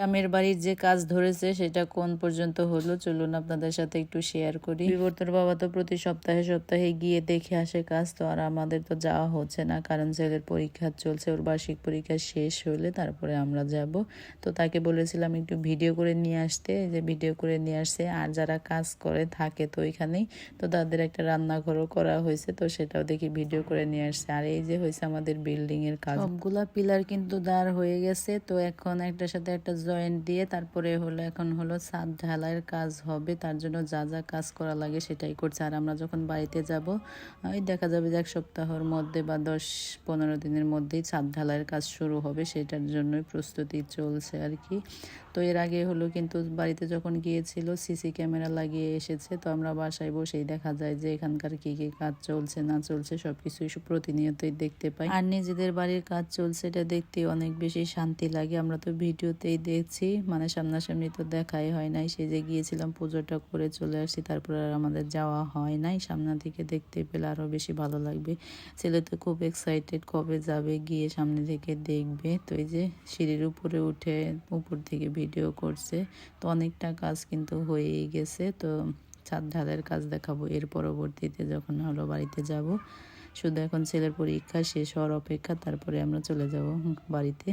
গ্রামের বাড়ির যে কাজ ধরেছে সেটা কোন পর্যন্ত হলো চলুন আপনাদের সাথে একটু শেয়ার করি। বিবর্তর বাবা তো প্রতি সপ্তাহে সপ্তাহে গিয়ে দেখে আসে কাজ, তো আর আমাদের তো যাওয়া হচ্ছে না, কারণ ছেলের পরীক্ষা চলছে, ওর বার্ষিক পরীক্ষা শেষ হলে তারপরে আমরা যাব। তো তাকে বলেছিলাম একটু ভিডিও করে নিয়ে আসতে, যে ভিডিও করে নিয়ে আসছে। আর যারা কাজ করে থাকে তো ওইখানেই, তো তাদের একটা রান্নাঘরও করা হয়েছে, তো সেটাও দেখি ভিডিও করে নিয়ে আসছে। আর এই যে হয়েছে আমাদের বিল্ডিং এর কাজ, সবগুলা পিলার কিন্তু দাঁড় হয়ে গেছে। তো এখন একটার সাথে একটা জয়েন্ট দিয়ে তারপরে এখন হলো ছাদ ঢালাইয়ের কাজ হবে, তার জন্য যা যা কাজ করা লাগে সেটাই করছে। আর আমরা যখন বাড়িতে যাব ওই দেখা যাবে যে 1 সপ্তাহের মধ্যে বা 10-15 দিনের মধ্যেই ছাদ ঢালাইয়ের কাজ শুরু হবে, সেটার জন্যই প্রস্তুতি চলছে আর কি। তো এর আগে কিন্তু বাড়িতে যখন গিয়েছিল সিসি ক্যামেরা লাগিয়ে এসেছে, তো আমরা বাসায় বসেই দেখা যায় যে এখানকার কি কি কাজ চলছে না চলছে সবকিছুই প্রতিনিয়তই দেখতে পাই। আর নিজেদের বাড়ির কাজ চলছে এটা দেখতে অনেক বেশি শান্তি লাগে। আমরা তো ভিডিওতেই দেখছি, মানে সামনাসামনি তো দেখাই হয় নাই। সেই যে গিয়েছিলাম পুজোটা করে চলে আসছি, তারপর আর আমাদের যাওয়া হয় নাই। সামনে থেকে দেখতে পেলে আরো বেশি ভালো লাগবে। ছেলে তো খুব এক্সাইটেড, কবে যাবে গিয়ে সামনে থেকে দেখবে। তো এই যে সিঁড়ির উপরে উঠে উপর থেকে ভিডিও করছে। তো অনেকটা কাজ কিন্তু হয়েই গেছে। তো ছাদ ঢালাইয়ের কাজ দেখাবো এর পরবর্তীতে যখন হলো বাড়িতে যাব। শুধু এখন ছেলের পরীক্ষা শেষ হওয়ার অপেক্ষা, তারপরে আমরা চলে যাব বাড়িতে।